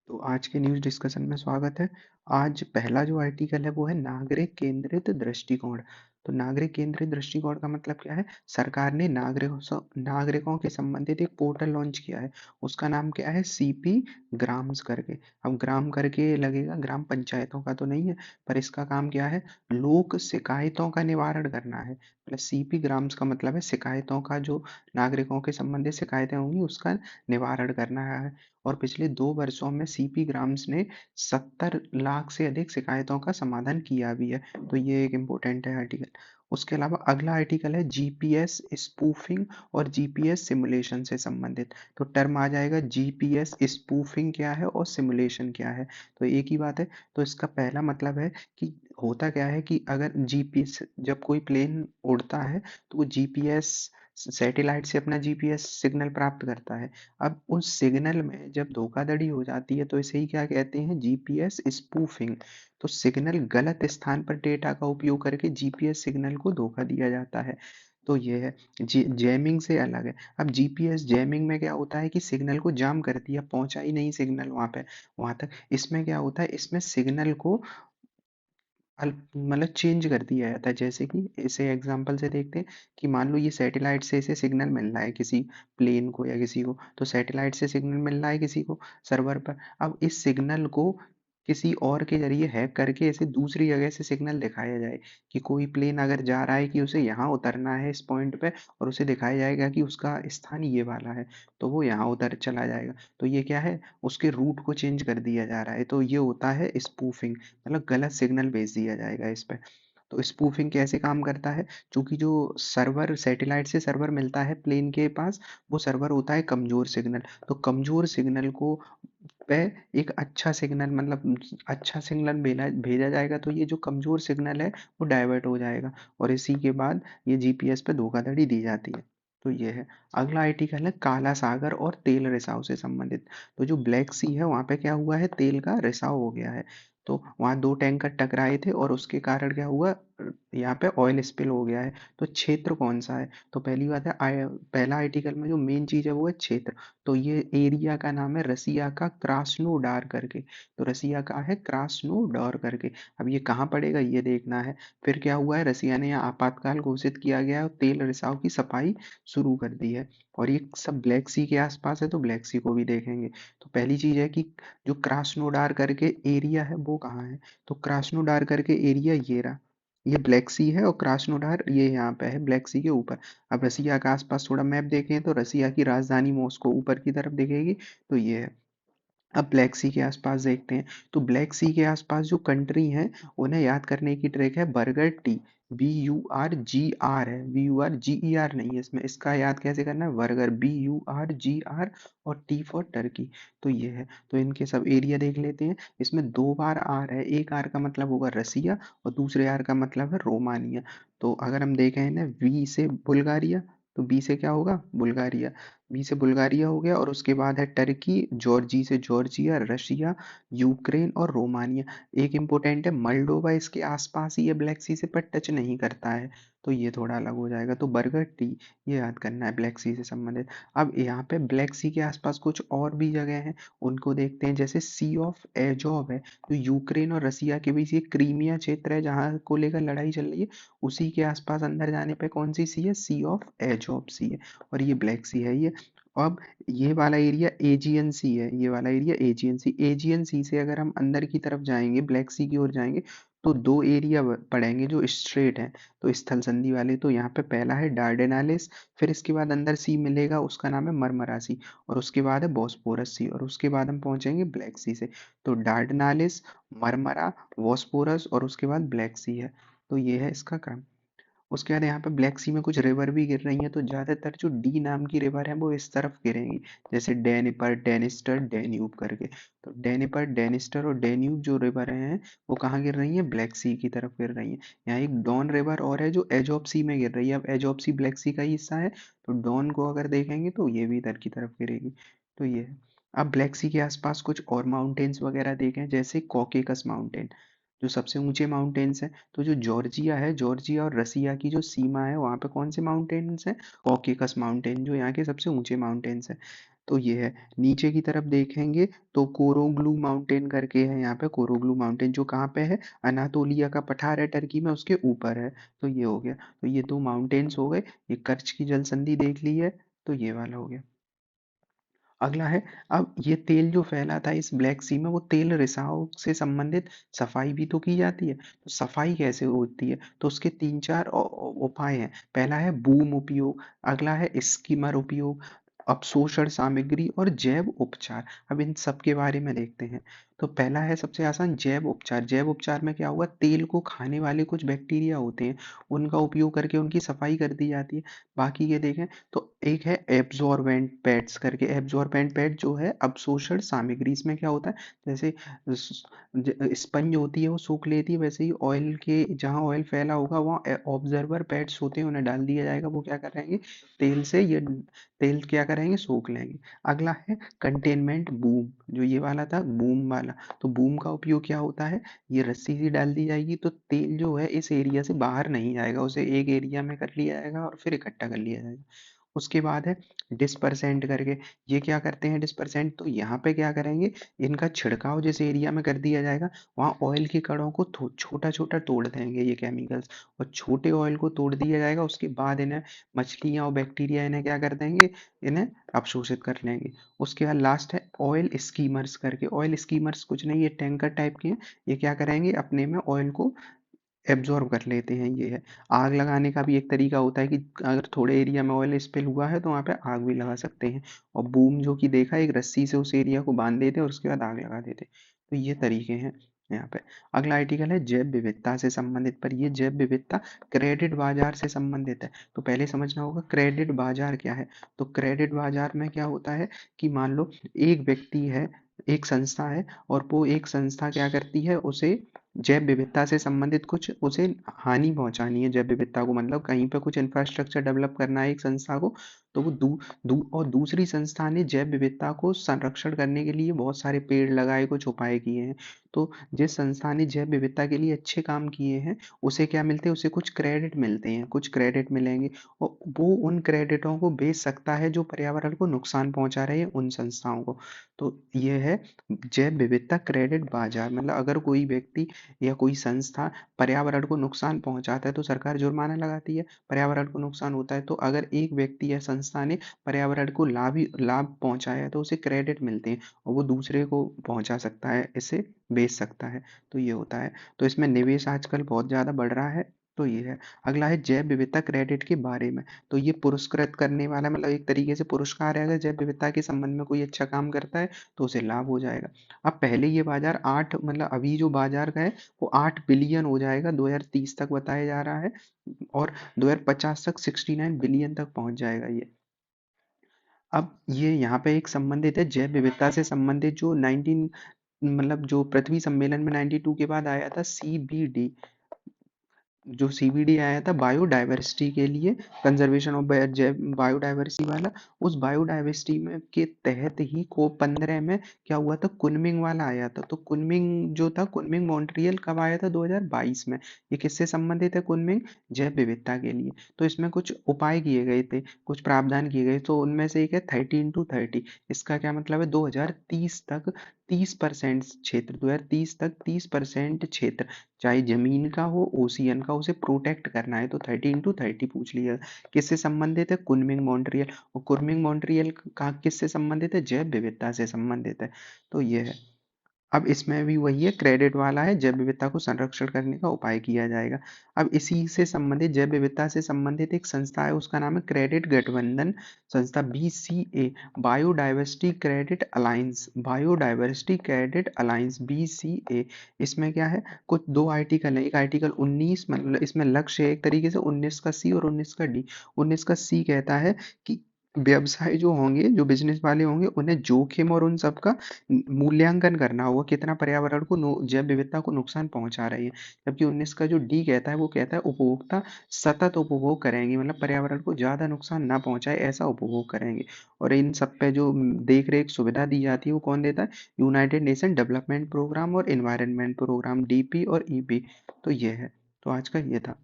तो आज के न्यूज़ डिस्कशन में स्वागत है। आज पहला जो आर्टिकल है वो है नागरिक केंद्रित दृष्टिकोण। तो नागरिक केंद्रित दृष्टिकोण का मतलब क्या है? सरकार ने नागरिकों के संबंधित एक पोर्टल लॉन्च किया है। उसका नाम क्या है? सीपी ग्राम्स करके। अब ग्राम करके लगेगा, ग्राम पंचायतों का तो नहीं है, पर इसका काम क्या है? लोक शिकायतों का निवारण करना है। प्लस सीपी ग्राम्स का मतलब है शिकायतों का, जो नागरिकों के संबंधित शिकायतें होंगी उसका निवारण करना है। और पिछले 2 वर्षों में सीपी ग्राम्स ने 70 लाख से अधिक शिकायतों का समाधान किया भी है। तो ये एक इम्पोर्टेंट है आर्टिकल। उसके अलावा अगला आर्टिकल है जीपीएस स्पूफिंग और जीपीएस सिमुलेशन से संबंधित। तो टर्म आ जाएगा जीपीएस स्पूफिंग क्या है और सिमुलेशन क्या है। तो एक ही बात है। तो इसका पहला मतलब है कि होता क्या है कि अगर जीपीएस, जब कोई प्लेन उड़ता है तो वो जीपीएस सैटेलाइट से अपना जीपीएस सिग्नल प्राप्त करता है। अब उस सिग्नल में जब धोखाधड़ी हो जाती है तो इसे ही क्या कहते हैं? GPS spoofing. तो सिग्नल गलत स्थान पर डेटा का उपयोग करके जीपीएस सिग्नल को धोखा दिया जाता है। तो ये है। जैमिंग से अलग है। अब जीपीएस जैमिंग में क्या होता है कि सिग्नल को जाम कर दिया, पहुंचा ही नहीं सिग्नल वहां पे, वहां तक। इसमें क्या होता है? इसमें सिग्नल को मतलब चेंज कर दिया जाता है। जैसे कि इसे एग्जांपल से देखते हैं कि मान लो ये सैटेलाइट से इसे सिग्नल मिल रहा है किसी प्लेन को या किसी को, तो सैटेलाइट से सिग्नल मिल रहा है किसी को सर्वर पर। अब इस सिग्नल को किसी और के जरिए हैक करके इसे दूसरी जगह से सिग्नल दिखाया जाए कि कोई प्लेन अगर जा रहा है कि उसे यहाँ उतरना है इस पॉइंट पे, और उसे दिखाया जाएगा कि उसका स्थान ये वाला है, तो वो यहाँ उतर चला जाएगा। तो ये क्या है? उसके रूट को चेंज कर दिया जा रहा है। तो ये होता है स्पूफिंग, मतलब गलत सिग्नल भेज दिया जाएगा इस पे। तो स्पूफिंग कैसे काम करता है? चूंकि जो सर्वर सैटेलाइट से सर्वर मिलता है प्लेन के पास, वो सर्वर होता है कमजोर सिग्नल। तो कमजोर सिग्नल को पे एक अच्छा सिग्नल, मतलब अच्छा सिग्नल भेजा भेजा जाएगा, तो ये जो कमजोर सिग्नल है वो डाइवर्ट हो जाएगा, और इसी के बाद ये जीपीएस पे धोखाधड़ी दी जाती है। तो ये है। अगला आर्टिकल है काला सागर और तेल रिसाव से संबंधित। तो जो ब्लैक सी है वहां पे क्या हुआ है? तेल का रिसाव हो गया है। तो वहाँ 2 टैंकर टकराए थे और उसके कारण क्या हुआ? यहाँ पे ऑयल स्पिल हो गया है। तो क्षेत्र कौन सा है? तो पहली बात है, पहला आर्टिकल में जो मेन चीज है वो है क्षेत्र। तो ये एरिया का नाम है रसिया का क्रास्नोडार करके। तो रसिया का है क्रास्नोडार करके। अब ये कहाँ पड़ेगा ये देखना है। फिर क्या हुआ है? रसिया ने यहाँ आपातकाल घोषित किया गया है और तेल रिसाव की सफाई शुरू कर दी है। और ये सब ब्लैक सी के आसपास है, तो ब्लैक सी को भी देखेंगे। तो पहली चीज है कि जो क्रास्नोडार करके एरिया है वो कहाँ है? तो क्रास्नोडार करके एरिया ये रहा। ये ब्लैक सी है और क्रास्नोडार ये यहाँ पे है ब्लैक सी के ऊपर। अब रसिया के आसपास थोड़ा मैप देखें तो रसिया की राजधानी मॉस्को ऊपर की तरफ दिखेगी। तो ये है। अब ब्लैक सी के आसपास देखते हैं। तो ब्लैक सी के आसपास जो कंट्री हैं उन्हें याद करने की ट्रिक है बर्गर टी। BURGR है, BURGER नहीं है इसमें। इसका याद कैसे करना है? बर्गर BURGR और टी फॉर टर्की। तो ये है। तो इनके सब एरिया देख लेते हैं। इसमें 2 बार आर है। एक आर का मतलब होगा रसिया और दूसरे आर का मतलब है रोमानिया। तो अगर हम देखें ना, वी से बुल्गारिया, तो बी से क्या होगा? बुल्गारिया। बी से बुल्गारिया हो गया, और उसके बाद है टर्की, जॉर्जी से जॉर्जिया, रशिया, यूक्रेन और रोमानिया। एक इम्पोर्टेंट है मल्डोवा, इसके आसपास ही है ब्लैक सी से, पर टच नहीं करता है। तो ये थोड़ा अलग हो जाएगा। तो बर्गर टी ये याद करना है ब्लैक सी से संबंधित। अब यहाँ पे ब्लैक सी के आसपास कुछ और भी जगह हैं, उनको देखते हैं। जैसे सी ऑफ एजोव है, तो यूक्रेन और रसिया के बीच ये क्रीमिया क्षेत्र है जहाँ को लेकर लड़ाई चल रही है। उसी के आसपास अंदर जाने पे कौन सी सी है? सी ऑफ एजोव सी है। और ये ब्लैक सी है ये। अब ये वाला एरिया एजियन सी है, ये वाला एरिया एजियन सी। एजियन सी से अगर हम अंदर की तरफ जाएंगे, ब्लैक सी की ओर जाएंगे, तो 2 एरिया पड़ेंगे जो स्ट्रेट हैं, तो स्थल संधि वाले। तो यहाँ पे पहला है डार्डेनालिस, फिर इसके बाद अंदर सी मिलेगा, उसका नाम है मरमरा सी, और उसके बाद है बॉस्पोरस सी, और उसके बाद हम पहुंचेंगे ब्लैक सी से। तो डार्डेनालिस, मरमरा, बॉस्पोरस और उसके बाद ब्लैक सी है। तो ये है इसका क्रम। उसके बाद यहाँ पे ब्लैक सी में कुछ रिवर भी गिर रही हैं, तो ज़्यादातर जो डी नाम की रिवर है वो इस तरफ गिरेंगी। जैसे डेनिपर, डेनिस्टर, डेन्यूब करके। तो डेनिपर, डेनिस्टर और डेन्यूब जो रिवर हैं वो कहाँ गिर रही हैं? ब्लैक सी की तरफ गिर रही हैं। यहाँ एक डॉन रिवर और है जो एजोब सी में गिर रही है। अब एजोब सी ब्लैक सी का ही हिस्सा है, तो डॉन को अगर देखेंगे तो ये भी इधर की तरफ गिरेगी। तो ये है। अब ब्लैक सी के आसपास कुछ और माउंटेन्स वगैरह देखें, जैसे कॉकेकस माउंटेन। जो सबसे ऊंचे माउंटेन्स हैं। तो जो जॉर्जिया है, जॉर्जिया और रसिया की जो सीमा है वहाँ पे कौन से माउंटेन्स हैं? कॉकेकस माउंटेन, जो यहाँ के सबसे ऊंचे माउंटेन्स हैं। तो ये है। नीचे की तरफ देखेंगे तो कोरोग्लू माउंटेन करके है यहाँ पे, कोरोग्लू माउंटेन जो कहाँ पे है? अनातोलिया का पठार है टर्की में, उसके ऊपर है। तो ये हो गया। तो ये दो माउंटेन्स हो गए। ये कर्च की जल संधि देख ली है। तो ये वाला हो गया। अगला है, अब ये तेल जो फैला था इस ब्लैक सी में, वो तेल रिसाव से संबंधित सफाई भी तो की जाती है। तो सफाई कैसे होती है? तो उसके तीन चार उपाय हैं। पहला है बूम उपयोग, अगला है स्कीमर उपयोग, अपशोषण सामग्री और जैव उपचार। अब इन सब के बारे में देखते हैं। तो पहला है सबसे आसान, जैव उपचार। जैव उपचार में क्या हुआ? तेल को खाने वाले कुछ बैक्टीरिया होते हैं, उनका उपयोग करके उनकी सफाई कर दी जाती है। बाकी ये देखें तो एक है एब्जॉर्बेंट पैड्स करके। एब्जॉर्बेंट पैड जो है अवशोषण सामग्री, इसमें क्या होता है? जैसे स्पंज होती है वो सोख लेती है, वैसे ही ऑयल के जहाँ ऑयल फैला होगा वहाँ ऑब्जर्वर पैड्स होते हैं, उन्हें डाल दिया जाएगा। वो क्या करेंगे? तेल से ये तेल क्या करेंगे? सोख लेंगे। अगला है कंटेनमेंट बूम, जो ये वाला था बूम वाला। तो बूम का उपयोग क्या होता है? ये रस्सी सी डाल दी जाएगी तो तेल जो है इस एरिया से बाहर नहीं जाएगा, उसे एक एरिया में कर लिया जाएगा और फिर इकट्ठा कर लिया जाएगा। उसके बाद है डिस्पर्सेंट करके। ये क्या करते हैं डिस्पर्सेंट? तो यहाँ पे क्या करेंगे? इनका छिड़काव जिस एरिया में कर दिया जाएगा वहाँ ऑयल के कणों को छोटा छोटा तोड़ देंगे ये केमिकल्स, और छोटे ऑयल को तोड़ दिया जाएगा। उसके बाद इन्हें मछलियाँ और बैक्टीरिया इन्हें क्या कर देंगे? इन्हें अवशोषित कर लेंगे। उसके बाद लास्ट है ऑयल स्कीमर्स करके। ऑयल स्कीमर्स कुछ नहीं, ये टैंकर टाइप के हैं। ये क्या करेंगे? अपने में ऑयल को एब्जॉर्ब कर लेते हैं, ये है। आग लगाने का भी एक तरीका होता है कि अगर थोड़े एरिया में ऑयल स्पिल हुआ है तो वहाँ पे आग भी लगा सकते हैं। और बूम जो कि देखा, एक रस्सी से उस एरिया को बांध देते हैं और उसके बाद आग लगा देते हैं। तो ये तरीके हैं यहाँ पे। अगला आर्टिकल है जैव विविधता से संबंधित, पर ये जैव विविधता क्रेडिट बाजार से संबंधित है। तो पहले समझना होगा क्रेडिट बाजार क्या है। तो क्रेडिट बाजार में क्या होता है कि मान लो एक व्यक्ति है, एक संस्था है, और वो एक संस्था क्या करती है, उसे जैव विविधता से संबंधित कुछ उसे हानि पहुंचानी है। जैव विविधता को मतलब कहीं पे कुछ इंफ्रास्ट्रक्चर डेवलप करना है एक संस्था को। तो वो और दूसरी संस्था ने जैव विविधता को संरक्षण करने के लिए बहुत सारे पेड़ लगाए, कुछ उपाय किए हैं। तो जिस संस्था ने जैव विविधता के लिए अच्छे काम किए हैं, उसे क्या मिलते हैं? उसे कुछ क्रेडिट मिलते हैं, कुछ क्रेडिट मिलेंगे। और वो उन क्रेडिटों को बेच सकता है जो पर्यावरण को नुकसान पहुंचा रहे हैं उन संस्थाओं को। तो ये है जैव विविधता क्रेडिट बाजार। मतलब अगर कोई व्यक्ति या कोई संस्था पर्यावरण को नुकसान पहुंचाता है तो सरकार जुर्माना लगाती है। पर्यावरण को नुकसान होता है तो अगर एक व्यक्ति या संस्था ने पर्यावरण को लाभ पहुंचाया है तो उसे क्रेडिट मिलते हैं, और वो दूसरे को पहुंचा सकता है, इसे बेच सकता है। तो ये होता है। तो इसमें निवेश आजकल बहुत ज़्यादा बढ़ रहा है। तो ये है। अगला है जैव विविधता क्रेडिट के बारे में। तो ये पुरस्कृत करने वाला, मतलब एक तरीके से पुरस्कार है। अगर जैव विविधता के संबंध में कोई अच्छा काम करता है तो उसे लाभ हो जाएगा। अब पहले ये बाजार 8, मतलब अभी जो बाजार का है वो 8 बिलियन हो जाएगा 2030 तक बताया जा रहा है, और 2050 तक 69 बिलियन तक पहुंच जाएगा ये। अब ये यहाँ पे एक संबंधित है जैव विविधता से संबंधित, जो 19, मतलब जो पृथ्वी सम्मेलन में 92 के बाद आया था, CBD। जो सीबीडी आया था बायोडायवर्सिटी के लिए, कंजर्वेशन ऑफ बायोडायवर्सिटी वाला, उस बायोडायवर्सिटी में के तहत ही COP15 में क्या हुआ था? कुनमिंग वाला आया था। तो कुनमिंग जो था, कुनमिंग मॉन्ट्रियल कब आया था? 2022 में। ये किससे संबंधित है कुनमिंग? जैव विविधता के लिए। तो इसमें कुछ उपाय किए गए थे, कुछ प्रावधान किए गए। तो उनमें से एक है 13 to 30। इसका क्या मतलब है? 2030 तक 30% क्षेत्र, 2030 तक 30% क्षेत्र, चाहे जमीन का हो ओशियन का, उसे प्रोटेक्ट करना है। तो 13 to 30 पूछ लिया। किससे संबंधित है? Kunming Montreal. और कुनमिंग मॉन्ट्रियल का किससे संबंधित है? जैव विविधता से संबंधित है। तो ये है। अब इसमें भी वही है, क्रेडिट वाला है, जैव विविधता को संरक्षण करने का उपाय किया जाएगा। अब इसी से संबंधित, जैव विविधता से संबंधित एक संस्था है, उसका नाम है क्रेडिट गठबंधन संस्था, BCA, biodiversity credit alliance. Biodiversity credit alliance, BCA। इसमें क्या है? कुछ दो आर्टिकल है। एक आर्टिकल 19, मतलब इसमें लक्ष्य है एक तरीके से 19 का C और 19 का D। 19 का C कहता है कि व्यवसाय जो होंगे, जो बिज़नेस वाले होंगे, उन्हें जोखिम और उन सब का मूल्यांकन करना होगा, कितना पर्यावरण को जैव विविधता को नुकसान पहुँचा रही है। जबकि 19 का जो डी कहता है, वो कहता है उपभोक्ता सतत उपभोग करेंगे, मतलब पर्यावरण को ज़्यादा नुकसान ना पहुँचाए ऐसा उपभोग करेंगे। और इन सब पे जो देख-रेख सुविधा दी जाती है, वो कौन देता है? यूनाइटेड नेशन डेवलपमेंट प्रोग्राम और एनवायरनमेंट प्रोग्राम, डीपी और ईपी। तो ये है। तो आज का ये था।